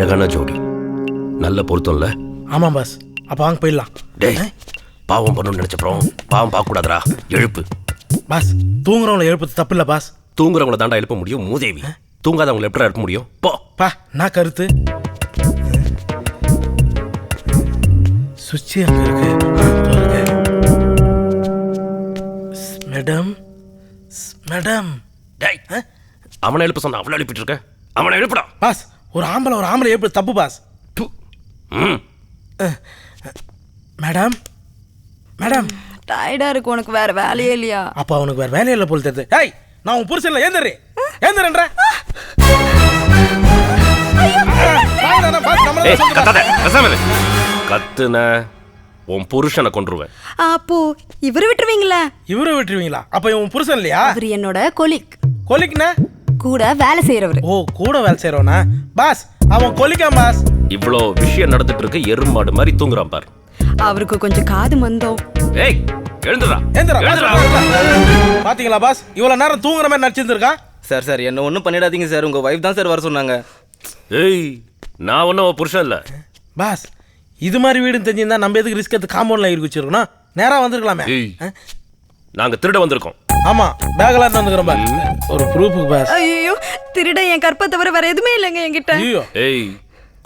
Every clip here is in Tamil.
அழகான ஜோடி, நல்ல பொருத்தம் இல்ல? ஆமாம் பாஸ். அப்போ வாங்க போயிடலாம். டேய், பாவம் பண்ணணும்னு நினைச்சப்பறம் பாவம் பார்க்கக்கூடாதுரா. எழுப்பு பாஸ். தூங்குறவங்களை எழுப்புறது தப்பு இல்லை பாஸ். தூங்குறவங்களை தாண்டா எழுப்ப முடியும் மூதேவி. தூங்காதவங்களை எப்படி எழுப்ப முடியும்? போ பா. நான் கருத்து சுவிட்ச் அங்கே இருக்கு. Madam madam. டேய், அவனை எழுப்ப சொன்ன அவ்வளோ எழுப்பிட்டு இருக்க. அவனை எழுப்படா பாஸ். ஒரு ஆம்பளை எழுப்பு தப்பு பாஸ். Madam madam. டயர்டா இருக்கு. உனக்கு வேற வேலையே இல்லையா? அப்ப அவனுக்கு வேற வேலையே இல்லை போல தெரியுது. ஏய், நான் உன் புருஷன் இல்லை. ஏந்திரன்ற கத்துன உன் புருஷனை கொன்றுவேன். அப்போ இவரை விட்டுருவீங்களா? இவரை விட்டுருவீங்களா? அப்ப இவன் புருஷன் இல்லையா? அவர் என்னோட கொலிக். கொலிக்னா? கூட வேலை செய்யறவர். ஓ, கூட வேலை செய்யறவனா? பாஸ், அவன் கொலிக்கான் பாஸ். இவ்வளோ விஷயம் நடந்துட்டு இருக்கு, எருமாடு மாதிரி தூங்குறான் பாரு. அவருக்கு கொஞ்சம் காது மந்தம். ஏய், எழுந்துடா. பாத்தீங்களா பாஸ், இவ்வளவு நேரம் தூங்குற மாதிரி நடிச்சிருந்திருக்கான். சார் என்ன ஒன்றும் பண்ணிடாதீங்க சார். உங்க வைஃப் தான் சார் வர சொன்னாங்க. ஏய், நான் ஒன்றும் புருஷன் இல்லை பாஸ். இது மாதிரி வீடுன்னு தெரிஞ்சிருந்தா நம்ம எதுக்கு ரிஸ்க் எடுத்து காம்பவுண்ட்ல இருக்கு வச்சிருக்கணும்? நேரா வந்திருக்கலாமே. நாங்க திருட வந்திருக்கோம். ஆமா, பேக்லாம் வந்துக்கிறோம் பாஸ். ஒரு ப்ரூஃப் பாஸ். ஐயோ, திருட என் கற்பை தவிர வேற எதுவுமே இல்லைங்க என்கிட்ட. ஏய்,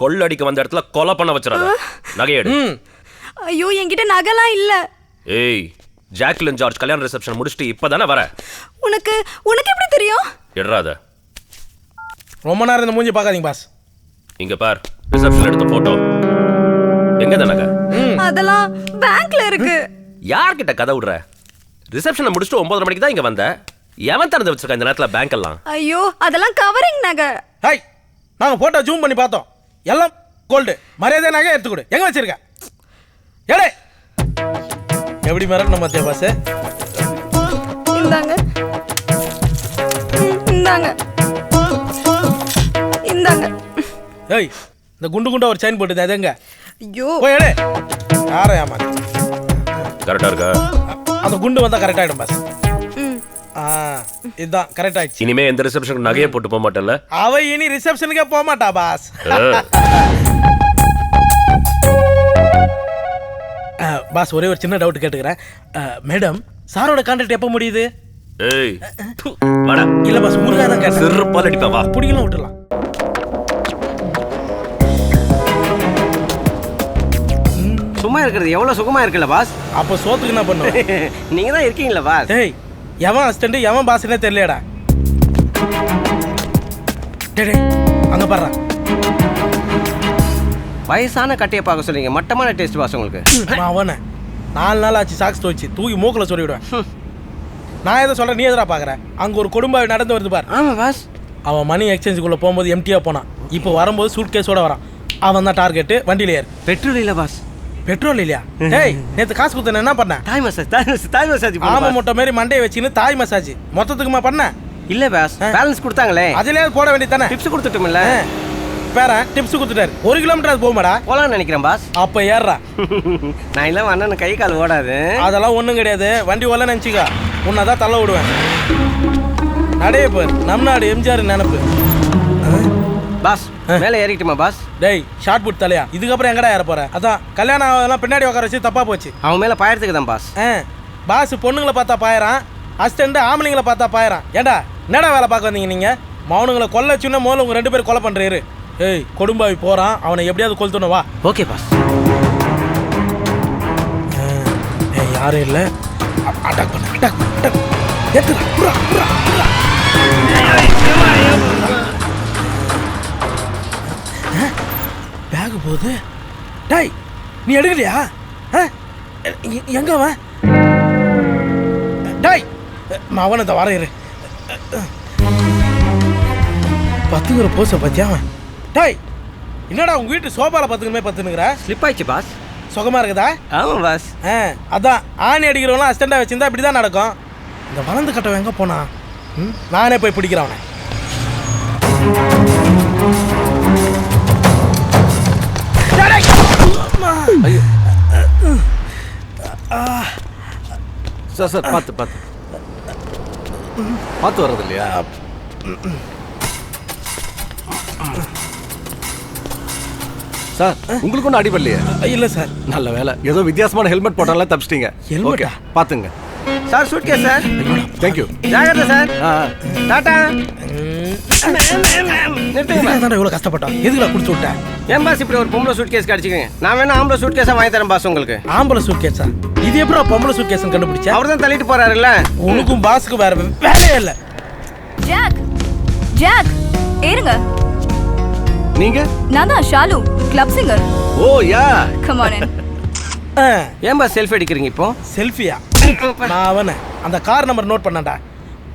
கொள்ளடிக்க வந்த இடத்துல கொலை பண்ண வச்சிடாத. நகையேடு. ஐயோ, என்கிட்ட நகைலாம் இல்ல. ஏய், ஜாக்லின் ஜார்ஜ் கல்யாண ரிசப்ஷன் முடிச்சிட்டு இப்பதானே வர. உனக்கு எப்படி தெரியும்? எடுறாத. ரொம்ப நேரம் இந்த மூஞ்சி பார்க்காதீங்க பாஸ். இங்க பார், ரிசப்ஷன் எடுத்த போட்டோ. எங்க தானங்க? அதெல்லாம் பேங்க்ல இருக்கு. யார்கிட்ட கதை விடுற? ரிசப்ஷனை முடிச்சிட்டு 9:30 மணிக்கு தான் இங்க வந்த. எவன் திறந்து வச்சிருக்க இந்த நேரத்துல பேங்க் எல்லாம்? ஐயோ, அதெல்லாம் கவரிங் நகை. ஹாய், நாங்க போட்டோ ஜூம் பண்ணி பார்த்தோம். எல்லாம் கோல்டு. மரியாதை நகை எடுத்து கொடு. எங்க வச்சிருக்க? ஏடே, எப்படி மிரட்டணும் மத்திய பாஸ்? இந்தாங்க இந்தாங்க இந்தாங்க. ஏய், இந்த குண்டு குண்டா ஒரு செயின் போட்டுது. அது எங்க? ஐயோ, போய் எடு. யாரை ஏமா? கரெக்டா இருக்கா? அந்த குண்டு வந்தா கரெக்ட் ஆயிடும் பாஸ். இதுதான் கரெக்ட் ஆயிடுச்சு. இனிமே எந்த ரிசப்ஷனுக்கு நகையை போட்டு போக மாட்டேன்ல? அவ இனி ரிசப்ஷனுக்கே போக மாட்டா பாஸ். பாஸ், ஒரே ஒரு சின்ன டவுட் கேட்டுக்கிறேன். மேடம், சாரோட கான்ட்ராக்ட் எப்போ முடியுது? ஏய், வாடா. இல்ல பாஸ், முருகா தான் கேட்டேன். சிறுப்பால் அடிப்பா வா. புடிக்கலாம் விட்டுலாம். சும்மா இருக்கிறது எவ்வளவு சுகமா இருக்குல்ல பாஸ்? அப்போ சோத்துக்கு என்ன பண்ணும்? நீங்க தான் இருக்கீங்களா பாஸ்? டேய், எவன் அசிஸ்டன்ட் எவன் பாஸ்னே தெரியலடா. டேய், அங்க பாரு. வயசான கட்டையை பார்க்க சொல்றீங்க. மட்டமான டேஸ்ட் பாஸ் உங்களுக்கு. அவனை 4 நாள் ஆச்சு சாக்ஸ் துவச்சு தூக்கி மூக்கில் சொல்லிவிடுவேன். நான் எதை சொல்கிறேன், நீ எதிரா பார்க்குற? அங்கே ஒரு குடும்பம் நடந்து வருது பார். ஆமாம் பாஸ். அவன் மணி எக்ஸ்சேஞ்சுக்குள்ளே போகும்போது எம்டியாக போனான். இப்போ வரும்போது சூட் கேஸோட வரான். அவன் தான் டார்கெட்டு. வண்டியில் ஏறு. பெட்ரோல் இல்லை பாஸ். பெட்ரோல் இல்லையா? டேய், நேற்று காசு கொடுத்தேன் என்ன பண்ண? Thai massage. ஆமாம், முட்டை மாரி மண்டையை வச்சுன்னு தாய் மசாஜ் மொத்தத்துக்குமா பண்ண? இல்லை பாஸ், பேலன்ஸ் கொடுத்தாங்களே, அதிலே போட வேண்டியது தானே. டிப்ஸ் கொடுத்துட்டோம்ல. பேரன் டிப்ஸ் கொடுத்துட்டாரு. 1 கிலோமீட்டர் அது போகுமாடா? போலான்னு நினைக்கிறேன் பாஸ். அப்போ ஏறா. நான் இல்லை அண்ணன் கை கால் ஓடாது. அதெல்லாம் ஒன்றும் கிடையாது. வண்டி ஓல நினச்சிக்கா, உன்னதான் தள்ள விடுவேன். நடைய பேர் நம் நாடு எம்ஜிஆர் நினைப்பு. பாஸ், மேலே ஏறிக்கிட்டுமா பாஸ்? டேய், ஷார்ட் புட் தலையா, இதுக்கப்புறம் எங்கடா ஏற போற? அதான் கல்யாணம் ஆகுதெல்லாம் பின்னாடி உட்கார வச்சு தப்பா போச்சு. அவன் மேலே பாயறதுக்கு தான் பாஸ். பாஸ் பொண்ணுங்களை பார்த்தா பாயறான், அசிஸ்டண்ட் ஆம்பளைங்களை பார்த்தா பாயறான். ஏண்டா என்னடா வேலை பார்க்க வந்தீங்க நீங்க? மௌனுங்களை கொல்ல சின்ன மோல உங்க 2 பேரும் கொலை பண்றீரு. ஏய், கொடும்பாவி போறான், அவனை எப்படியாவது கொளுத்தணும் வா. Okay boss. யாரும் இல்லை. அட்டாக் பண்ண, அட்டாக் பண்ண. ஏத்துடா, புரா புரா புரா. பேக் போகுது. டேய், நீ எடுக்கலையா? எங்க அவன்? டேய், அவன் இந்த வர இரு. 10 போஸை பத்தியா அவன்? டேய், என்னடா உங்க வீட்டு சோபால 10 பத்துனுங்கிற? ஸ்லிப் ஆயிடுச்சு பாஸ். சுகமா இருக்குதா? ஆமாம் பாஸ். அதான் ஆணி அடிக்கிறவங்களாம் அசிஸ்டண்டா வச்சிருந்தா இப்படி தான் நடக்கும். இந்த வளர்ந்து கட்டவன் எங்கே போனா? நானே போய் பிடிக்கிறேன் அவனை. சார் பார்த்து பார்த்து பார்த்து வர்றது இல்லையா? சார் உங்களுக்கு ஒன்றும் அடிபடலையே? இல்லை சார். நல்ல வேலை, ஏதோ வித்தியாசமான ஹெல்மெட் போட்டால தப்பிச்சிட்டீங்க. ஹெல்மெட்டா? பாத்துங்க. Sir suitcase sir. தேங்க்யூ. ஜாகிரதை சார். டாடா. இவ்வளோ கஷ்டப்பட்டோம், எதுக்குடா கொடுத்து விட்டேன்? ஏன் பாஸ் இப்படி ஒரு பொம்பளை சூட்கேஸ் கிடைச்சிக்கங்க? நான் வேணா ஆம்பளை சூட்கேஸா வாங்கி தரேன் பாஸ் உங்களுக்கு. ஆம்பளை சூட்கேஸா? இது எப்படா பொம்பளை சூட்கேஸ்னு கண்டுபிடிச்சா? அவர் தான் தள்ளிட்டு போறாருல்ல. உனக்கும் பாஸுக்கு வேற வேலையே இல்லை. ஜாக் ஜாக் ஏறுங்க. நீங்க? நான் தான் Shalu, club singer. Oh yeah. Come on in. ஏன் பாஸ் செல்ஃபி அடிக்கிறீங்க இப்போ? செல்ஃபியா? நான் அவனை அந்த கார் நம்பர் நோட் பண்ணான்டா.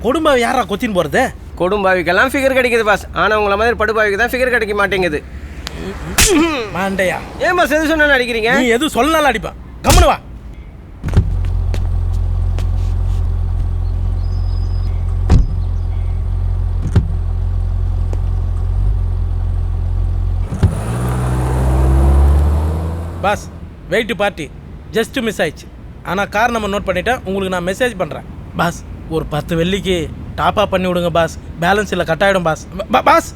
குடும்பம் யாரா கொத்தின்னு போறது? கொடும்பாவிக்கெல்லாம் ஃபிகர் கிடைக்குது பாஸ். ஆனா உங்களை மாதிரி படுபாவிக்கு தான் ஃபிகர் கிடைக்க மாட்டேங்குது. மாண்டையா, ஏன் பாஸ் எது சொன்னாலும் அடிக்கிறீங்க? நீ எது சொல்லனாலும் அடிப்பேன். கம்முனு வா. Boss wait party just miss ஆயிடுச்சு. ஆனால் கார் நம்பர் நோட் பண்ணிட்டேன், உங்களுக்கு நான் மெசேஜ் பண்ணுறேன். பாஸ் ஒரு 10 வெள்ளிக்கு டாப்அப் பண்ணி விடுங்க பாஸ். பேலன்ஸ் இல்லை, கட் ஆகிடும் பாஸ். பாஸ்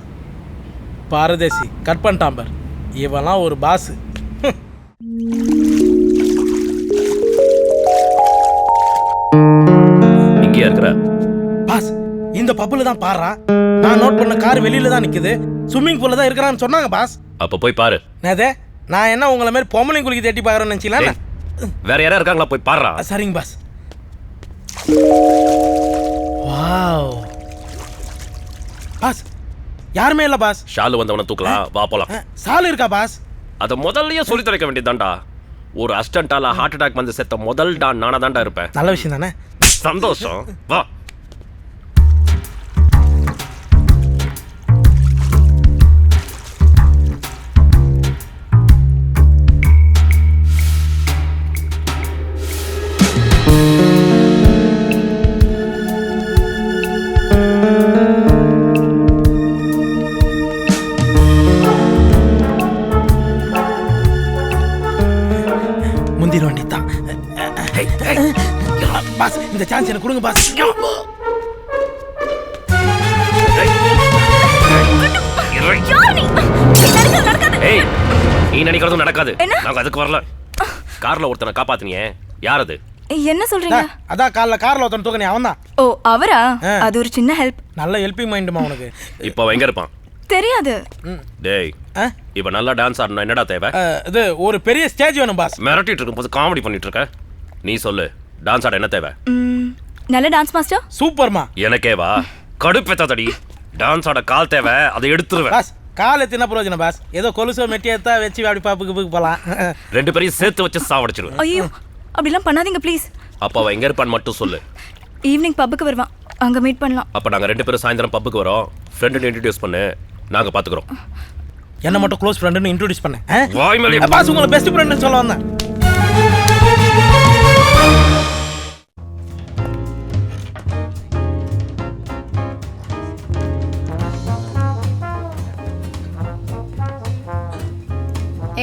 பாரதேசி கட் பண்ணிட்டான் பார். இவெல்லாம் ஒரு பாஸ். இங்கேயா இருக்கிற? பாஸ் இந்த பப்புல தான் பாடுறா. நான் நோட் பண்ண கார் வெளியில தான் நிக்குது. ஸ்விம்மிங் பூல்ல தான் இருக்கிறான்னு சொன்னாங்க பாஸ். அப்ப போய் பாரு. நேதே நான் என்ன உங்களை மாதிரி பொம்பளைங்க குளிக்க தேட்டி பார்க்குறேன்னு நினச்சிங்களா? வேற யாரா இருக்காங்களா? போய் பாருடா. சரிங்க பாஸ். வாவ் பாஸ், யாருமே இல்லை பாஸ். ஷாலு வந்தவனை தூக்கலாம், வா போலாம். சாலு இருக்கா பாஸ்? அதை முதல்லயே சொல்லி தொலைக்க வேண்டியதுதான்டா. ஒரு அஸ்டண்டால ஹார்ட் அட்டாக் வந்து செத்த முதல் டான் நானா தான்டா இருப்பேன். நல்ல விஷயம் தானே. சந்தோஷம், வா. முந்திர வேண்டியதான் பாஸ். இந்த சான்ஸ் எனக்கு கொடுங்க பாஸ். ஏய், நீ நினைக்கிறதும் நடக்காது. நாங்க அதுக்கு வரல. கார்ல ஒருத்தனை காப்பாத்தினியே, யார் அது? என்ன சொல்றீங்க? அதான் கார்ல ஒருத்தன் தூக்கனே, அவன் தான். ஓ அவரா? அது ஒரு சின்ன ஹெல்ப். நல்ல ஹெல்பிங் மைண்டுமா உனக்கு. இப்போ எங்க இருப்பான்? தெரியாது. டேய், இப்ப நல்லா டான்ஸ் ஆடணும், என்னடா தேவை? இது ஒரு பெரிய ஸ்டேஜ் வேணும் பாஸ். மிரட்டிட்டு இருக்கும் போது காமெடி பண்ணிட்டு இருக்க. நீ சொல்லு, டான்ஸ் ஆட என்ன தேவை? நல்ல டான்ஸ் மாஸ்டர். சூப்பர்மா. எனக்கேவா? கடுப்பேத்தாதடி. டான்ஸ் ஆட கால் தேவை, அதை எடுத்துருவேன். பாஸ் கால் எத்தின பிரயோஜனம் பாஸ்? ஏதோ கொலுசோ மெட்டியத்தா வச்சு அப்படி பாப்புக்கு போகலாம். ரெண்டு பேரையும் சேர்த்து வச்சு சாவடிச்சிருவேன். ஐயோ அப்படிலாம் பண்ணாதீங்க ப்ளீஸ். அப்ப அவ எங்க இருப்பான்னு மட்டும் சொல்லு. ஈவினிங் பப்புக்கு வருவான், அங்க மீட் பண்ணலாம். அப்ப நாங்க ரெண்டு பேரும் சாயந்தரம் பப்புக்கு வரோம். ஃப்ரெண்டுன்னு இன்ட்ரடியூஸ் பண்ணு, நாங்க பாத்துக்கிறோம். என்ன மட்டும் க்ளோஸ் ஃப்ரெண்டுன்னு இன்ட்ரோடியூஸ் பண்ணேன். வாய் மேலே பாஸ் உங்களை பெஸ்ட் ஃப்ரெண்டுன்னு சொல்ல வந்தேன்.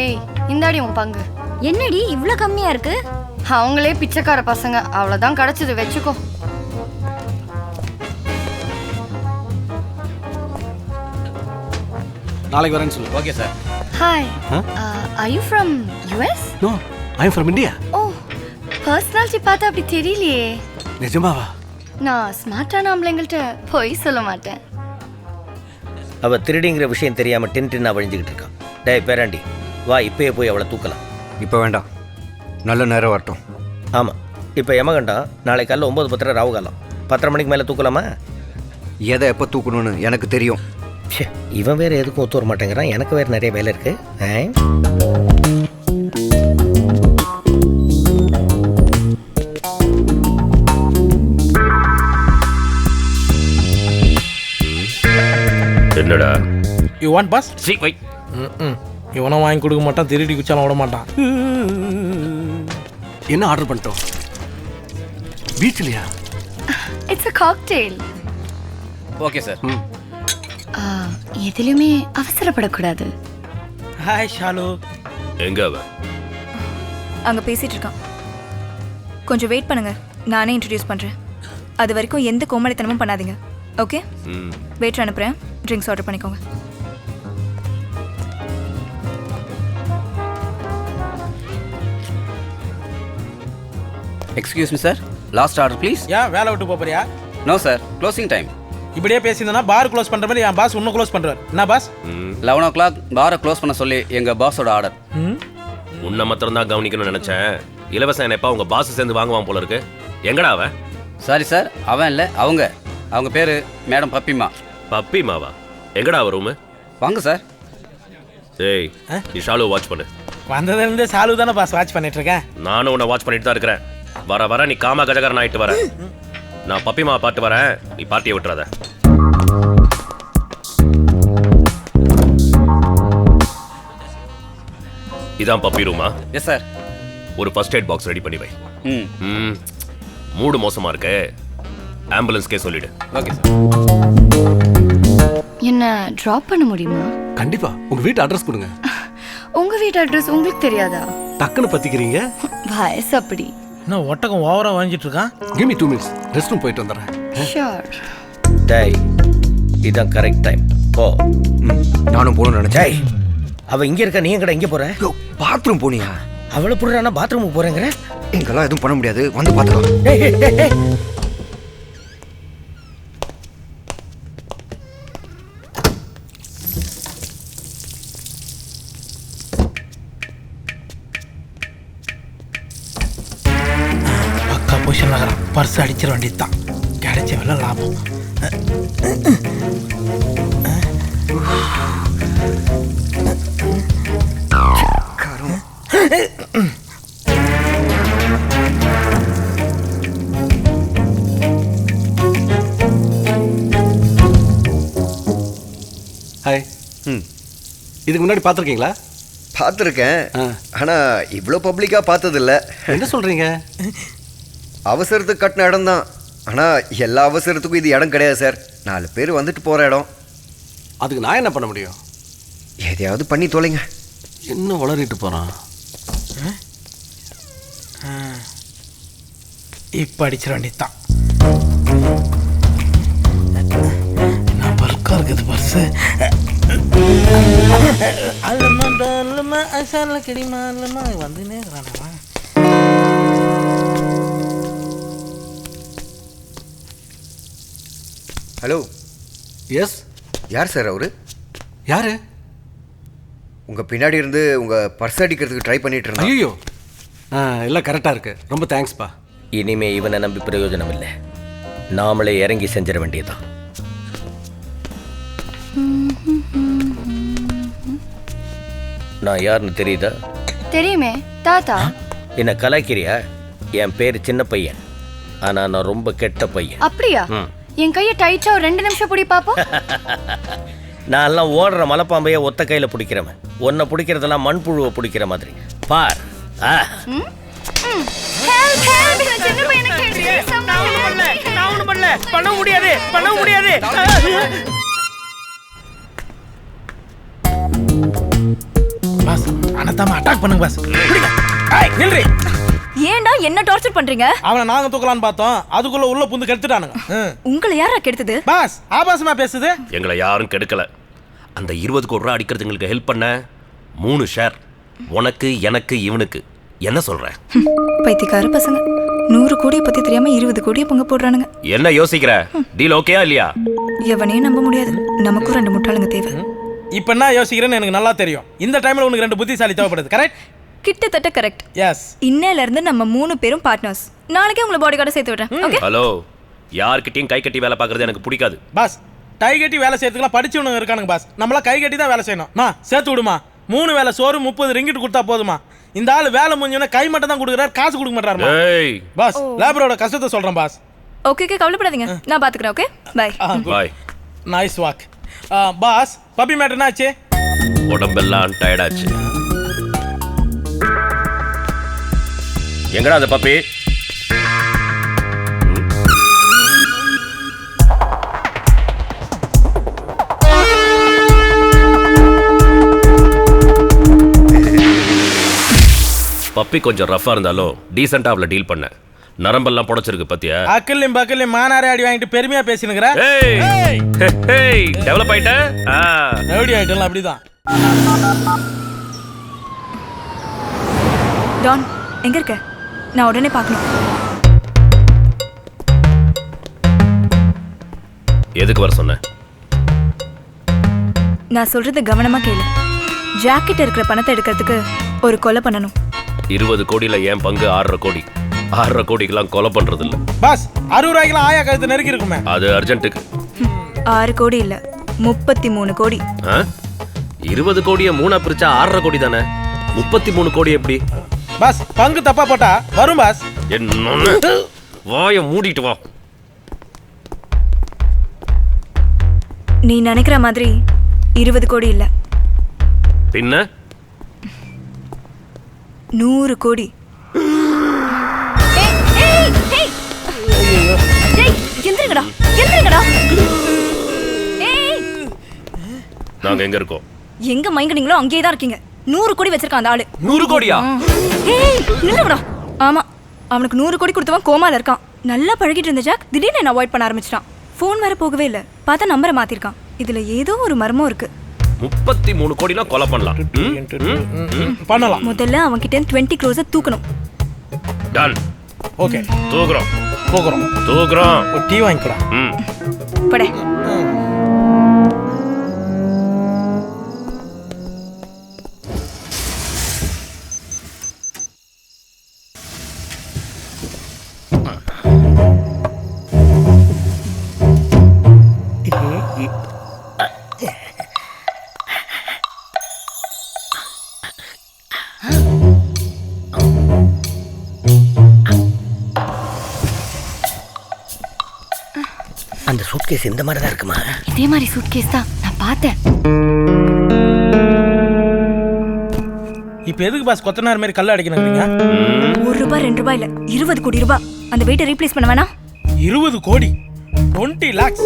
ஏய் இந்தாடி உன் பங்கு. என்னடி இவ்ளோ கம்மியா இருக்கு? அவங்களே பிச்சைக்கார பசங்க, அவ்வளவுதான் கிடைச்சது, வச்சுக்கோ. நாளைக்கு வரேன்னு சொல்லு. Okay sir. Hi, are you from US? No, I am from India. Oh personality பார்த்தா அப்படி தெரியலையே. நிஜமாவா? நான் ஸ்மார்ட்டான ஆம்பளைங்கள்ட்ட போய் சொல்ல மாட்டேன். அவ திருடிங்கிற விஷயம் தெரியாம டின்னா வழிஞ்சுக்கிட்டு இருக்கான். டேய் பேராண்டி, வா இப்பயே போய் அவளை தூக்கலாம். இப்போ வேண்டாம், நல்ல நேரம் வரட்டும். ஆமாம், இப்போ யமகண்டம், நாளை காலைல 9:10 ராவு காலம். 10:30 மணிக்கு மேலே தூக்கலாமா? எதை எப்போ தூக்கணும்னு எனக்கு தெரியும். இவன் வேறு எதுக்கும் ஒத்து வர மாட்டேங்கிறான். எனக்கு வேறு நிறைய வேலை இருக்கு. என்னடா? You want boss? சீ வை. இவனும் வாங்கி கொடுக்க மாட்டான், திருடி குச்சாலும் விட மாட்டான். என்ன ஆர்டர் பண்ணிட்டோம்? பீச்லையா? It's a cocktail. Okay sir. எதிலுமே அவசரப்படக்கூடாது. ஹாய் ஷாலு. எங்க அவ? அங்க பேசிட்டு இருக்கான். கொஞ்சம் வெயிட் பண்ணுங்க, நானே இன்ட்ரடியூஸ் பண்றேன். அது வரைக்கும் எந்த கோமாளித்தனமும் பண்ணாதீங்க, ஓகே? வெயிட் அனுப்புறேன், ட்ரிங்க்ஸ் ஆர்டர் பண்ணிக்கோங்க. Excuse me sir, last order please. ஏன் வேலை விட்டு போறியா? No sir, closing time. இப்படியே பேசியிருந்தா பார் க்ளோஸ் பண்ற மாதிரி என் பாஸ் இன்னும் க்ளோஸ் பண்றாரு. என்ன பாஸ்? 11 o'clock பாரை க்ளோஸ் பண்ண சொல்லி எங்கள் பாஸோட ஆர்டர். உன்னை மாத்திரம் தான் கவனிக்கணும்னு நினைச்சேன். இலவசம் என்னப்பா உங்க பாஸ் சேர்ந்து வாங்குவான் போல இருக்கு. எங்கடா அவன்? சாரி சார், அவன் இல்லை, அவங்க பேர் மேடம் பப்பிமா. பப்பிமாவா? எங்கடா அவ ரூமு? வாங்க சார். ஏய், நீ ஷாலு வாட்ச் பண்ணு. வந்ததுலேருந்து சாலு தானே பாஸ் வாட்ச் பண்ணிட்டு இருக்கேன். நானும் உன்னை வாட்ச் பண்ணிட்டு தான் இருக்கிறேன். வர வர நீ காமா கஜகரன் ஆயிட்டு வர. நான் பப்பிமா பாட்டு வரேன், நீ பார்ட்டியை விட்டுறாத. இதான் பப்பி ரூமா? Yes sir. ஒரு ஃபர்ஸ்ட் எய்ட் பாக்ஸ் ரெடி பண்ணி வை. ம், மூடு மோசமா இருக்கு, ஆம்புலன்ஸ்க்கே சொல்லிடு. Okay sir. என்ன ட்ராப் பண்ண முடியுமா? கண்டிப்பா உங்க வீட்டு அட்ரஸ் கொடுங்க. உங்க வீட்டு அட்ரஸ் உங்களுக்கு தெரியாதா? டக்குன்னு பத்திக்கிறீங்க. வயசு அப்படி. இன்னும் ஒட்டகம் ஓவரா வாங்கிட்டு இருக்கான். Give me 2 minutes, rest room போயிட்டு வந்துடுறேன். ஷூர். டேய், இதான் கரெக்ட் டைம். போ. நானும் போகணும்னு நினைச்சேன். டேய், அவ இங்க இருக்க, நீ எங்கடா இங்க போற? பாத்ரூம் போனியா? அவளை புடுறானா பாத்ரூமுக்கு போறேங்கிற? இங்கெல்லாம் எதுவும் பண்ண முடியாது, வந்து பார்த்துக்கலாம். டேய், டேய், டேய், டேய். பக்கா பொசிஷன் நகரம். பர்ஸ் அடிச்சிட வேண்டியது தான். கிடைச்ச வேலை லாபம். ஹாய். இதுக்கு முன்னாடி பார்த்துருக்கீங்களா? பார்த்துருக்கேன், ஆ. ஆனால் இவ்வளோ பப்ளிக்காக பார்த்ததில்ல. என்ன சொல்றீங்க? அவசரத்துக்கு கட்டின இடம் தான், ஆனால் எல்லா அவசரத்துக்கும் இது இடம் கிடையாது சார். 4 பேர் வந்துட்டு போகிற இடம். அதுக்கு நான் என்ன பண்ண முடியும்? எதையாவது பண்ணி தொலைங்க. என்ன உளறிட்டு போறான்? இப்போ அடிச்சிட வேண்டியது தான். நான் பல்கா இருக்குது பர்ஸு. வந்துனே இருக்கிறானவா? Hello, yes. யார் சார் அவரு? யாரு? உங்கள் பின்னாடி இருந்து உங்கள் பர்ஸ் அடிக்கிறதுக்கு ட்ரை பண்ணிட்டு இருந்தேன். ஐயோ, எல்லாம் கரெக்டாக இருக்கு. ரொம்ப தேங்க்ஸ்ப்பா. இனிமே இவனை நம்பி பிரயோஜனம் இல்லை. நாமளே இறங்கி செஞ்சிட வேண்டியதுதான். நான் யாருன்னு தெரியுதா? தெரியுமே, தாத்தா. என்ன கலாய்க்கிறியா? என் பேர் சின்ன பையன், ஆனா நான் ரொம்ப கெட்ட பையன். அப்படியா? என் கையை டைட்டா ஒரு 2 நிமிஷம் பிடி பாப்போம். நான் எல்லாம் ஓடுற மலைப்பாம்பைய ஒத்த கையில பிடிக்கிறவன். உன்னை பிடிக்கிறதெல்லாம் மண்புழுவை பிடிக்கிற மாதிரி. பார். ஹெல்ப் ஹெல்ப், சின்ன பையனை கேட்டு நான் ஒண்ணும் பண்ணல. பண்ண முடியாது, பண்ண முடியாது. பாஸ், அனதாம அட்டாக் பண்ணுங்க பாஸ். பிடிங்க. ஏய், நில்றி. ஏன்டா என்ன டார்ச்சர் பண்றீங்க? அவனை நாங்க தூக்கலான்னு பார்த்தோம், அதுக்குள்ள உள்ள புந்து கெடுத்துட்டானுங்க. உங்களை யாரா கெடுத்தது? பாஸ், ஆபாசமா பேசுது. எங்களை யாரும் கெடுக்கல. அந்த 20 கோடி ரூபா அடிக்கிறதுங்களுக்கு ஹெல்ப் பண்ண 3 ஷேர். உனக்கு, எனக்கு, இவனுக்கு. என்ன சொல்ற? பைத்தியக்கார பசங்க. 100 கோடியை பத்தி தெரியாம 20 கோடியை பங்கு போடுறானுங்க. என்ன யோசிக்கிற? டீல் ஓகேயா இல்லையா? எவனையும் நம்ப முடியாது. நமக்கும் 2 முட்டாளுங்க தேவை. இப்ப என்ன யோசிக்கிறேன்னு எனக்கு நல்லா தெரியும். இந்த டைம்ல உனக்கு 2 புத்திசாலி தேவைப்படுது. கரெக்ட்? கிட்டத்தட்ட கரெக்ட். எஸ். இன்னையில இருந்து நம்ம 3 பேரும் பார்ட்னர்ஸ். நாளைக்கே உங்களை பாடி கார்டை சேர்த்து விடுறேன். ஓகே? ஹலோ, யார்கிட்டயும் கை கட்டி வேலை பார்க்கறது எனக்கு பிடிக்காது. பாஸ், கை கட்டி வேலை செய்யறதுக்குலாம் படிச்சவனுங்க இருக்கானுங்க பாஸ். நம்மளா கை கட்டி தான் வேலை செய்யணும். நான் சேர்த்து விடுமா. 3 வேளை சோறு 30 ரிங்கிட் கொடுத்தா போதுமா? இந்த ஆளு வேலை முடிஞ்சோன்னா கை மட்டும் தான் கொடுக்குறாரு, காசு கொடுக்க மாட்டாருமா. ஏய், பாஸ், லேபரோட கஷ்டத்தை சொல்றேன் பாஸ். ஓகே ஓகே, கவலைப்படாதீங்க. நான் பாத்துக்கிறேன். Okay, bye. Bye. Nice walk. Boss, puppy matter என்ன ஆச்சு? உடம்பெல்லாம் டயர்டாச்சு. எங்கடா அந்த பப்பி? பப்பி கொஞ்சம் ரஃபா இருந்தாலும் டீசெண்டா அவளை டீல் பண்ண. நரம்பெல்லாம் புடைச்சிருக்கு பத்தியா? அக்கல்லையும் பக்கல்லையும் மானாரே அடி வாங்கிட்டு பெருமையா பேசினுங்கிற. டெவலப் ஆயிட்ட. எப்படி ஆயிட்டலாம்? அப்படிதான். டான், எங்க இருக்க? நான் உடனே பார்க்கணும். எதுக்கு வர சொன்ன? நான் சொல்றது கவனமா கேளு. ஜாக்கெட் இருக்கிற பணத்தை எடுக்கிறதுக்கு ஒரு கொலை பண்ணணும். 20 கோடியில என் பங்கு 6.5 கோடி. 6.5 கோடிக்கெல்லாம் கொலை பண்றது இல்ல பாஸ் 60 ரூபாய்க்குலாம் ஆயா கழுத்து நெருக்கி இருக்குமே. அது அர்ஜென்ட்டுக்கு. 6 கோடி இல்ல 33 கோடி. 20 கோடியை 3 பிரிச்சா 6.5 கோடி தானே. 33 கோடி எப்படி? பாஸ் பங்கு தப்பா போட்டா வரும் பாஸ். என்ன வாய மூடிட்டு வா. நீ நினைக்கிற மாதிரி 20 கோடி இல்ல, பின்ன 100 கோடி. எந்திரிங்கடா எந்திரிங்கடா. நாங்க எங்க இருக்கோம்? எங்க மயங்கினீங்களோ அங்கேயே தான் இருக்கீங்க. 100 கோடி வச்சிருக்கான் அந்த ஆளு. 100 கோடியா? நில்லுங்கடா. ஆமா, அவனுக்கு 100 கோடி கொடுத்தவன் கோமால இருக்கான். நல்லா பழகிட்டு இருந்த ஜாக் திடீர்னு என்ன அவாய்ட் பண்ண ஆரம்பிச்சிட்டான். ஃபோன் வேற போகவே இல்லை. பார்த்தா நம்பரை மாத்திருக்கான். இதுல ஏதோ ஒரு மர்மம் இருக்கு. 33 கோடினா கொலை பண்ணலாம். பண்ணலாம். முதல்ல அவன் கிட்ட 20 crores தூக்கணும். டன். ஓகே தூக்குறோம் போகிறோம். தூக்குறோம். ஒரு டீ வாங்கிக்கடா. படே. அந்த சூட்கேஸ் இந்த மாதிரி தான் இருக்குமா? இதே மாதிரி சூட்கேஸ் தான் நான் பார்த்தேன். இப்போ எதுக்கு பாஸ் கொத்தனார் மாதிரி கல்ல அடிக்கணுங்க? 1 ரூபாய் 2 ரூபாய் இல்ல 20 கோடி ரூபாய். அந்த வெயிட்டை ரீப்ளேஸ் பண்ண வேணா? 20 கோடி 20 lakhs.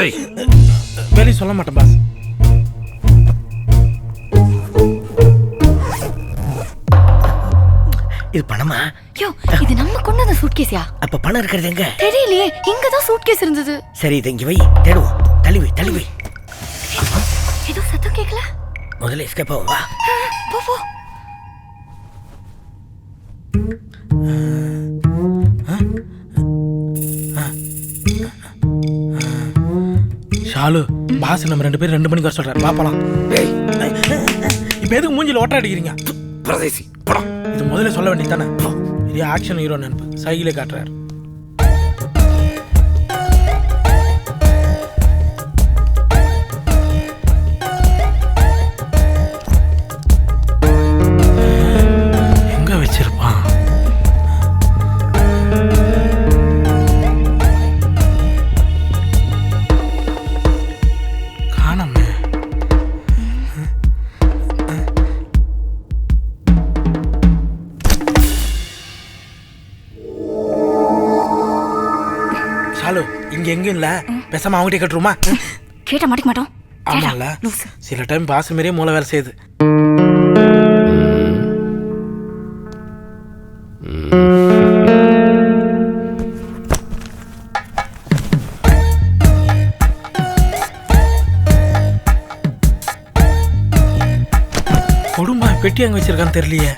ஏய் வெளிய சொல்ல மாட்டேன் பாஸ். இது பணமா? யோ, இது நம்ம கொண்டு வந்த சூட்கேஸா? அப்ப பணம் இருக்கிறது எங்க? தெரியலையே. இங்க தான் சூட்கேஸ் இருந்தது. சரி இதை இங்க வை, தேடுவோம். தள்ளி வை தள்ளி வை. ஏதோ சத்தம் கேட்கல. முதல்ல எஸ்கேப் ஆகும். வா போ போ. ஷாலு பாஸ் நம்ம 2 பேரும் 2 மணிக்கு வர சொல்றாரு. வா போலாம். இப்போ எதுக்கு மூஞ்சில ஓட்ட அடிக்கிறீங்க? பிரதேசி போடா. இது முதல்ல சொல்ல வேண்டியது தானே. பெரிய ஆக்ஷன் ஹீரோ நினைப்பு சைக்கிளே காட்டுறாரு. எங்க வச்சிருப்பான்? காணோமே. ஷாலு இங்க எங்க இல்ல, பேசாம அவங்ககிட்ட கட்டுருமா? கேட்ட மாட்டிக்க மாட்டோம். ஆமால, சில டைம் பாஸ் மாதிரியே மூளை வேலை செய்யுது. கொடுமா பெட்டி அங்க வச்சிருக்கான்னு தெரியலையே.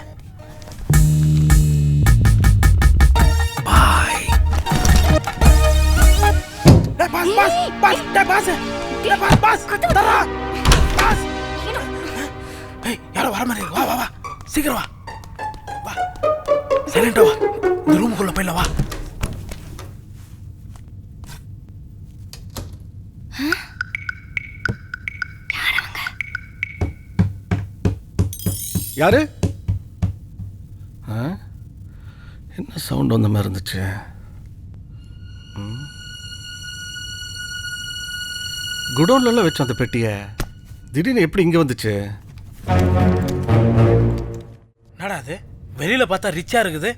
யாரோ வர மாதிரி வா வா வா சீக்கிரம் வா வா சைலண்டா வா. இந்த ரூமுக்குள்ள போயிடலாம் வா. யாரு? என்ன சவுண்ட் வந்த மாதிரி இருந்துச்சு? குடோன்ல வச்சோம் அந்த பெட்டியை. திடீர்னு எப்படி இங்க வந்துச்சு? என்னடா அது? வெளியில பார்த்தா ரிச்சா இருக்குது,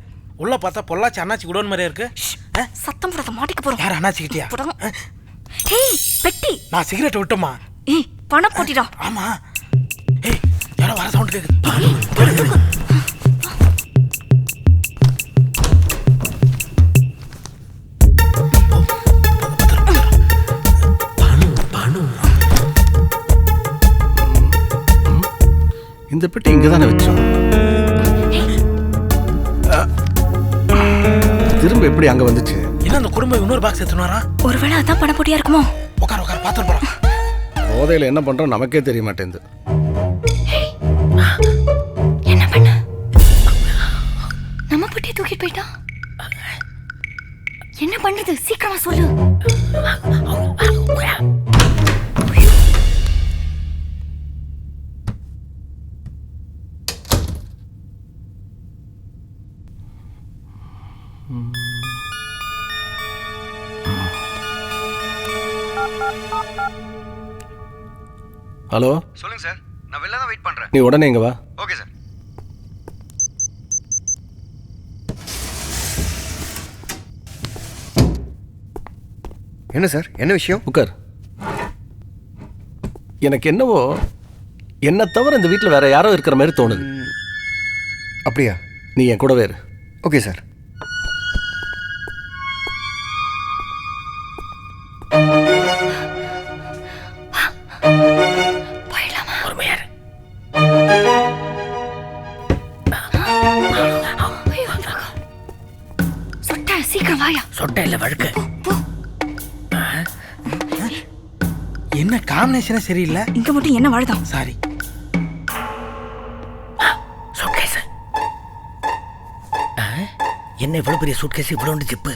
உள்ள பார்த்தா பொள்ளாச்சி அண்ணாச்சி குடோன் மாதிரியே இருக்கு. சத்தம் போடாத, மாட்டிக்க போறோம். யார் அண்ணாச்சி கிட்டியா? ஏய் பெட்டி. நான் சிகரெட் விட்டோமா? ஏய் பணம் போட்டிடா. ஆமா. ஏய் யாரோ வர சவுண்ட் கேக்குது. இந்த பெட்டி இங்க தானே வச்சோம். திரும்ப எப்படி அங்க வந்துச்சு? என்ன அந்த குடும்பம் இன்னொரு பாக்ஸ் எடுத்துன்னு வரா? ஒருவேளை அதான் பணம் போட்டியா இருக்குமோ? உட்கார் உட்கார் பார்த்துட்டு போறான். போதையில் என்ன பண்ணுறோம் நமக்கே தெரிய மாட்டேங்குது. என்ன பண்ண? நம்ம பட்டியை தூக்கிட்டு போயிட்டான். என்ன பண்றது? சீக்கிரமா சொல்லு. ஹலோ, சொல்லுங்க சார், நான் வெளில தான் வெயிட் பண்றேன். நீ உடனே இங்கே வா. Okay sir. என்ன சார், என்ன விஷயம்? உட்கார். எனக்கு என்னவோ என்னை தவிர இந்த வீட்டில் வேற யாரோ இருக்கிற மாதிரி தோணுது. அப்படியா? நீ என் கூடவே இரு. Okay sir. சீக்கிரம் வாயா. சொட்டை இல்லை வழுக்கு. என்ன காம்பினேஷனே சரியில்லை. இங்க மட்டும் என்ன வாழுதான்? சாரி. சூட்கேஸ். என்ன இவ்வளவு பெரிய சூட்கேஸ், இவ்வளவு ஜிப்பு?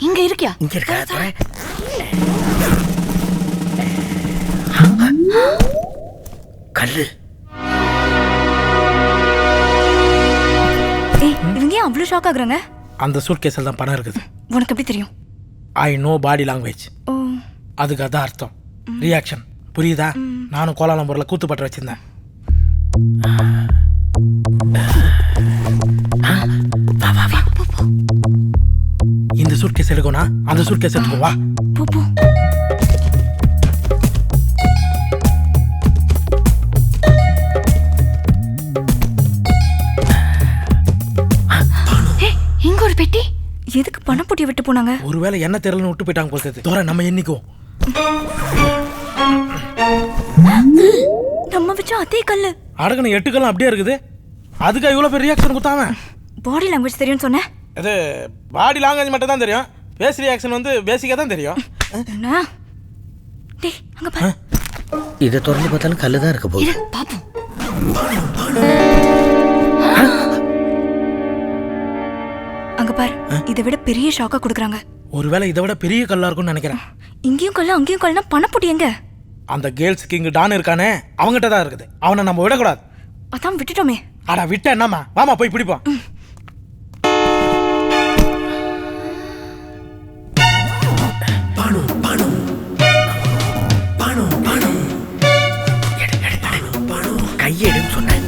இங்க இருக்கியா? இங்க இருக்கா? கல்லு. ஏய், இவங்க ஏன் அவ்வளவு ஷாக் ஆகுறாங்க? அந்த சூட் கேஸில் தான் பணம் இருக்குது. உனக்கு எப்படி தெரியும்? I know body language. ஓ, அதுக்கு அதான் அர்த்தம். ரியாக்ஷன் புரியுதா? நானும் கோலாலம்பூரில் கூத்துப்பட்டு வச்சிருந்தேன். இந்த சூட் கேஸ் எடுக்கணும், அந்த சூட் கேஸ் எடுத்துக்கோ. வா போ போ. இங்க ஒரு பெட்டி. எதுக்கு பணப்பொட்டியை விட்டு போனாங்க? ஒருவேளை என்ன தெரியலன்னு விட்டு போயிட்டாங்க போகிறது. தோற நம்ம எண்ணிக்குவோம். நம்ம வச்ச அதே கல்லு. அடக்கணும் 8 கல்லும் அப்படியே இருக்குது. அதுக்கு இவ்வளோ பெரிய ரியாக்ஷன் கொடுத்தாம. பாடி லாங்குவேஜ் தெரியும்னு சொன்னேன். அது பாடி லாங்குவேஜ் மட்டும் தான் தெரியும். ஃபேஸ் ரியாக்ஷன் வந்து பேசிக்காக தான் தெரியும். என்ன? டேய், அங்க பாரு. இதை திறந்து பார்த்தாலும் கல்லு தான் இருக்க போகுது. பாப்போம். அங்க பாரு. இதை விட பெரிய ஷாக்கா கொடுக்குறாங்க. ஒருவேளை இதை விட பெரிய கல்லா இருக்கும்னு நினைக்கிறேன். இங்கேயும் கல்லு அங்கேயும் கல்லுனா பணப்பொட்டி எங்க? அந்த கேர்ள்ஸுக்கு இங்க டான் இருக்கானே, அவங்ககிட்ட தான் இருக்குது. அவனை நம்ம விடக்கூடாது. அதான் விட்டுட்டோமே. ஆடா விட்ட என்னம்மா, வாமா போய் பிடிப்போம். கையெடுன்னு சொன்னேன்.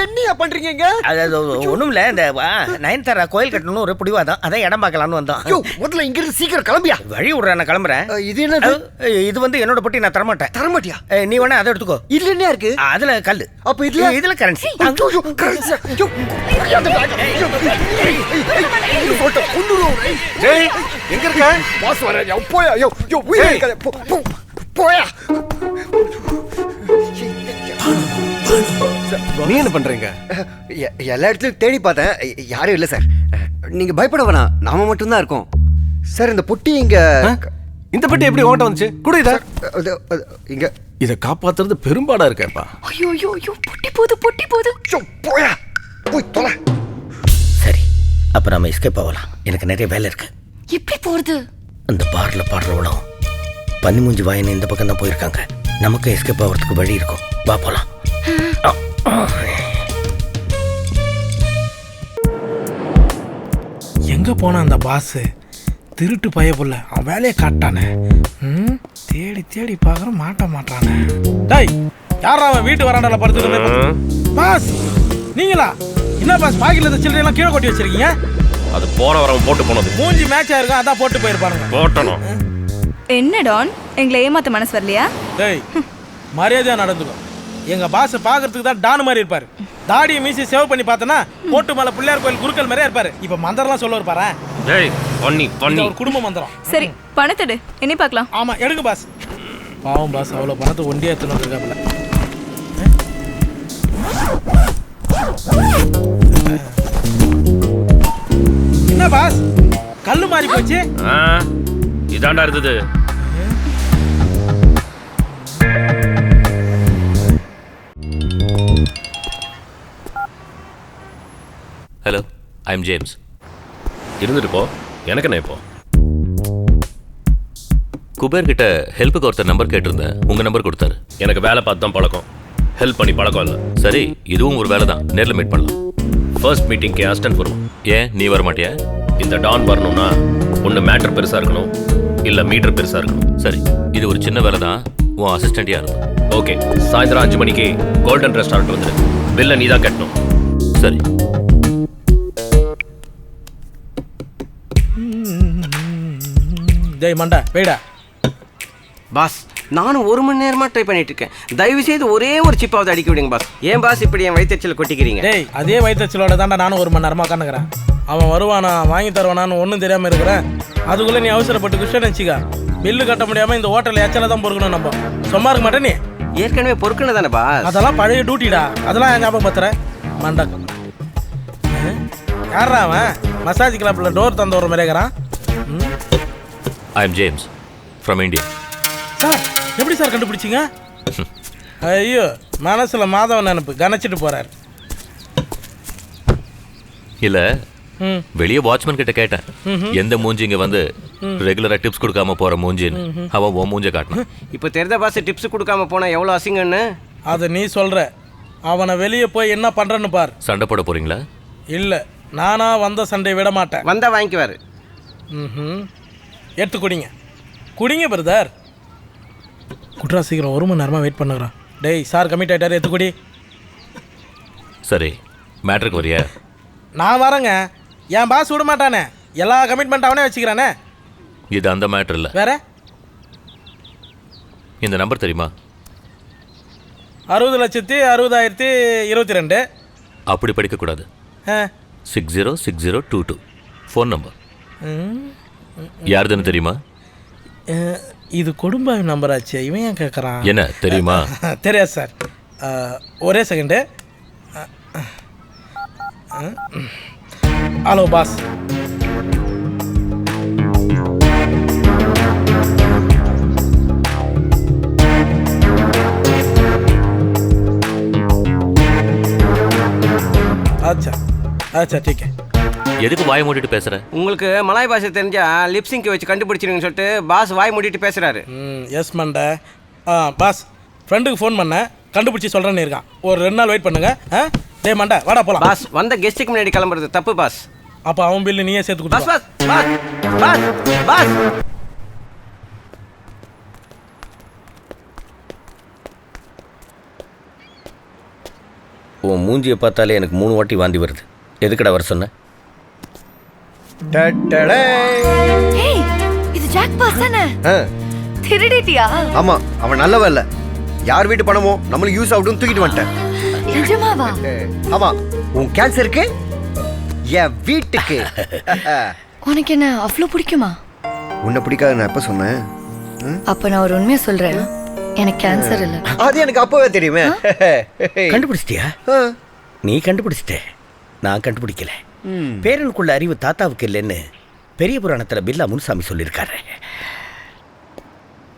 என்னையா பண்றீங்க? ஒண்ணும் இல்ல, இந்த நயன்தாரா கோயில் கட்டணும்னு ஒரு பிடிவாதான், அதான் இடம் பார்க்கலாம்னு வந்தோம். முதல்ல இங்க இருந்து சீக்கிரம் கிளம்பியா. வழி விடுற, நான் கிளம்புறேன். இது என்ன? இது வந்து என்னோட பொட்டி, நான் தரமாட்டேன். தரமாட்டியா? நீ வேணா அதை எடுத்துக்கோ. இதுல என்ன இருக்கு? அதுல கல்லு. அப்ப இதுல இதுல கரன்சி. எங்க இருக்க? பாஸ் வர. போயா. போயா. நீ என்ன பண்றீங்க? எல்லா இடத்துலையும் தேடி பார்த்தேன், யாரும் இல்லை சார். நீங்க பயப்பட வேணாம், நாம மட்டும்தான் இருக்கோம் சார். இந்த பொட்டி இங்க. இந்த பெட்டி எப்படி ஓட்ட வந்துச்சு? கூட இத இங்க. இதை காப்பாத்துறது பெரும்பாடா இருக்கேப்பா. ஐயோ ஐயோ ஐயோ, பொட்டி போகுது. போயா, போய் தொலை. சரி, அப்ப நம்ம எஸ்கேப் ஆகலாம். எனக்கு நிறைய வேலை இருக்கு. எப்படி போறது? அந்த பார்ல பாடுறவளும் பன்னி மூஞ்சி வாயின்னு இந்த பக்கம் தான் போயிருக்காங்க. நமக்கு எஸ்கேப் ஆகிறதுக்கு வழி இருக்கும். வா போலாம். எங்க போன அந்த பாஸ்? திருட்டு பைய புள்ள, அவன் வேலையை காட்டானே. தேடி தேடி பார்க்குற மாட்டானே. டேய், யாரா அவன் வீட்டு வராண்டால படுத்துட்டு? பாஸ் நீங்களா? என்ன பாஸ், பாக்கில இந்த சில்லறையெல்லாம் கீழே கொட்டி வச்சிருக்கீங்க? அது போற வரவன் போட்டு போனது. மூஞ்சி மேட்ச் ஆயிருக்கும், அதான் போட்டு போயிருப்பாருங்க. போட்டணும். என்ன டான், எங்களை ஏமாத்த மனசு வரலையா? டேய், மரியாதையா நடந்துக்கும். எங்க பாஸ் பாக்குறதுக்கு தான் டான் மாதிரி இருப்பாரு. தாடியை மீசி சேவ் பண்ணி பார்த்தனா கோட்டு மேல பிள்ளையார் கோயில் குருக்கள் மாதிரியே இருப்பாரு. இப்ப மந்திரம்லாம் சொல்ல பாரு. டேய் பண்ணி பண்ணி ஒரு குடும்ப மந்திரம். சரி பணத்தெடு என்ன பார்க்கலாம். ஆமா எடுங்க பாஸ். பாவம் பாஸ் அவ்வளோ பணத்தை ஒண்டியா எடுத்துன்னு வந்திருக்காப்புல. என்ன பாஸ் கல்லு மாறி போச்சு. இதாண்டா இருந்தது. Hello I am James. இருந்துட்டு போ. எனக்கு என்ன இப்போ? குபேர் கிட்ட ஹெல்ப்புக்கு ஒருத்தர் நம்பர் கேட்டிருந்தேன். உங்க நம்பர் கொடுத்தாரு. எனக்கு வேலை பார்த்து தான் பழக்கம், ஹெல்ப் பண்ணி பழக்கம் இல்லை. சரி இதுவும் ஒரு வேலை தான், நேரில் மீட் பண்ணலாம். ஃபர்ஸ்ட் மீட்டிங்க்கு அசிஸ்டன்ட் வருவோம். ஏன் நீ வர மாட்டியா? இந்த டான் வரணும்னா ஒன்று மேட்ரு பெருசாக இருக்கணும், இல்லை மீட்டர் பெருசாக இருக்கணும். சரி இது ஒரு சின்ன வேலை தான், உன் அசிஸ்டன்ட் யாரு? ஓகே சாயந்தரம் 5 மணிக்கு கோல்டன் ரெஸ்டாரண்ட் வந்துடு. பில்லை நீ தான் கட்டணும். சரி ஜெய் மண்டா வெயிடா. பாஸ் நானும் 1 மணி நேரமா ட்ரை பண்ணிட்டு இருக்கேன். தயவு செய்து ஒரே ஒரு சிப்பாவது அடிக்க விடுங்க பாஸ். ஏன் பாஸ் இப்படி என் வயிற்றுச்சல கொட்டிக்கிறீங்க? டேய் அதே வயிற்றுச்சலோட தாண்டா நானும் 1 மணி நேரமா உட்காந்துக்கிறேன். அவன் வருவானா வாங்கி தருவானான்னு ஒன்றும் தெரியாமல் இருக்கிறேன். அதுக்குள்ளே நீ அவசரப்பட்டு குஷ்டன் நினச்சிக்கா. பில்லு கட்ட முடியாமல் இந்த ஹோட்டலில் எச்சல தான் பொறுக்கணும். நம்ம சும்மா இருக்க மாட்டேன். நீ ஏற்கனவே பொறுக்கணும் தானே பாஸ்? அதெல்லாம் பழைய டியூட்டிடா. அதெல்லாம் என் ஞாபகம் பத்துற மண்டா. யாரா அவன் மசாஜ் கிளப்பில் டோர் தந்த ஒரு மிரேக்கிறான். I am James from India. Sir எப்படி சார் கண்டுபிடிச்சிங்க? ஐயோ மனசுல மாதவன் நினைப்பு கணச்சிட்டு போறாரு. இல்ல வெளியே வாட்ச்மேன் கிட்ட கேட்டேன், எந்த மூஞ்சி இங்க வந்து ரெகுலரா டிப்ஸ் கொடுக்காம போற மூஞ்சின்னு. அவன் உன் மூஞ்ச காட்டினான். இப்போ தெரிந்த பாஸ் டிப்ஸ் கொடுக்காம போனா எவ்வளோ அசிங்கன்னு அதை நீ சொல்ற. அவனை வெளியே போய் என்ன பண்றன்னு பார். சண்டை போட போறீங்களா? இல்ல நானா வந்த சண்டை விட மாட்டேன். வந்தா வாங்கிக்குவாரு. எடுத்து குடிங்க குடிங்க பிரதர். குட்ரா சீக்கிரம் 1 மணி நேரமாக வெயிட் பண்ணுறான். டேய் சார் கமிட் ஆகிட்டார், எடுத்துக்குடி. சரி மேட்ருக்கு வரியா? நான் வரேங்க. என் பாஸ் விட மாட்டானே, எல்லா கமிட்மெண்ட் அவனே வச்சுக்கிறானே. இது அந்த மேட்ரு இல்லை. வேற இந்த நம்பர் தெரியுமா? 60,60,22. அப்படி படிக்கக்கூடாது. 606022 ஃபோன் நம்பர். யாருதுன்னு தெரியுமா? இது குடும்ப நம்பர் ஆச்சு. இவன் ஏன் கேட்குறான்? என்ன தெரியுமா? தெரியாது சார். ஒரே செகண்டு. Hello boss. अच्छा अच्छा ठीक है. எதுக்கு வாய் மூடிட்டு பேசுற? உங்களுக்கு மலாய் பாஷை தெரிஞ்சா லிப்ஸிங்க்கு வச்சு கண்டுபிடிச்சிருங்கன்னு சொல்லிட்டு பாஸ் வாய் மூடிட்டு பேசுறாரு. எஸ் மண்டை. பாஸ் ஃப்ரெண்டுக்கு ஃபோன் பண்ணேன், கண்டுபிடிச்சி சொல்கிறேன்னு இருக்கான். ஒரு 2 நாள் வெயிட் பண்ணுங்க. டே மண்டை வாடா போகலாம். பாஸ் வந்த கெஸ்ட்டுக்கு முன்னாடி கிளம்புறது தப்பு பாஸ். அப்போ அவன் பில்லு நீயே சேர்த்து கொடுத்து. Boss boss boss boss. உன் மூஞ்சியை பார்த்தாலே எனக்கு 3 வாட்டி வாந்தி வருது. எதுக்கடா வர சொன்ன? ஏய் இது ஜாக் பாஸ் தானே? திருடிட்டியா? ஆமா அவன் நல்லவன் இல்ல. யார் வீட்டு பணமோ நம்மளுக்கு யூஸ் ஆகுதுன்னு தூக்கிட்டு வந்துட்டேன். நிஜமாவா? ஆமா உன் கேன்சருக்கு என் வீட்டுக்கு. உனக்கு என்ன அவ்வளோ பிடிக்குமா? உன்னை பிடிக்காது நான் எப்ப சொன்னேன்? அப்ப நான் ஒரு உண்மையை சொல்றேன், எனக்கு கேன்சர் இல்லை. அது எனக்கு அப்பவே தெரியுமே. கண்டுபிடிச்சிட்டியா? நீ கண்டுபிடிச்சிட்ட, நான் கண்டுபிடிக்கல. பேரனுக்குள்ள அறிவு தாத்தாவுக்கு இல்லைன்னு பெரிய புராணத்தில் பில்லா முனுசாமி சொல்லியிருக்காரு.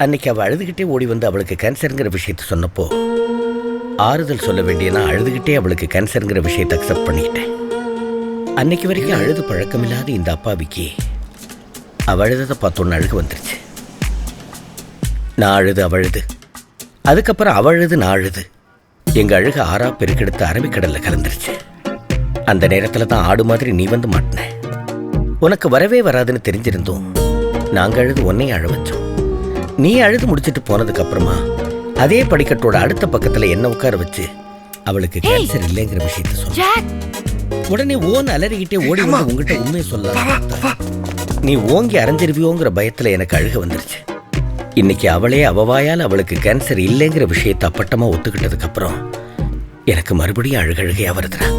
அன்னைக்கு அவள் அழுதுகிட்டே ஓடி வந்து அவளுக்கு கேன்சருங்கிற விஷயத்த சொன்னப்போ ஆறுதல் சொல்ல வேண்டிய நான் அழுதுகிட்டே அவளுக்கு கேன்சருங்கிற விஷயத்தை அக்செப்ட் பண்ணிக்கிட்டேன். அன்னைக்கு வரைக்கும் அழுது பழக்கமில்லாத இந்த அப்பாவிக்கு அவள் அழுததை பார்த்தோன்னு அழுகு வந்துருச்சு. நான் அழுது அவள் அழுது, அதுக்கப்புறம் அவள் அழுது நான் அழுது, எங்கள் அழுக ஆறா பெருக்கெடுத்து அரபிக்கடலில் கலந்துருச்சு. அந்த நேரத்தில் தான் ஆடு மாதிரி நீ வந்து மாட்டின. உனக்கு வரவே வராதுன்னு தெரிஞ்சிருந்தோம் நாங்கள் அழுது உன்னையும் அழ வச்சோம். நீ அழுது முடிச்சுட்டு போனதுக்கு அப்புறமா அதே படிக்கட்டோட அடுத்த பக்கத்தில் என்ன உட்கார வச்சு அவளுக்கு கேன்சர் இல்லைங்கிற விஷயத்த சொன்ன. உடனே ஓன் அலறிக்கிட்டே ஓடி வந்து உங்ககிட்ட உண்மையை சொல்லலாம். நீ ஓங்கி அரைஞ்சிருவியோங்கிற பயத்தில் எனக்கு அழுக வந்துருச்சு. இன்னைக்கு அவளே அவவாயால் அவளுக்கு கேன்சர் இல்லைங்கிற விஷயத்தை அப்பட்டமாக ஒத்துக்கிட்டதுக்கு அப்புறம் எனக்கு மறுபடியும் அழுகழுகையா வருதுடா.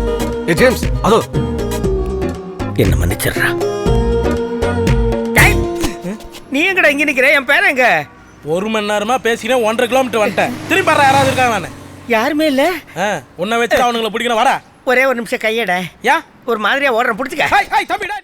ஏ ஜேம்ஸ், அதோ என்ன மன்னிச்சிடுறா. நீ எங்கடா இங்க நிக்கிற? என் பேர் எங்க? 1 மணி நேரமா பேசினேன், 1.5 கிலோமீட்டர் வந்துட்டேன். திரும்பி பாரு, யாராவது இருக்காங்க? நான் யாருமே இல்ல. உன்னை வச்சு அவனுங்களை பிடிக்கணும். வாடா. ஒரே ஒரு நிமிஷம் கையட. யா ஒரு மாதிரியா ஓடுறேன், பிடிச்சிக்க. Hi hi தம்பிடா.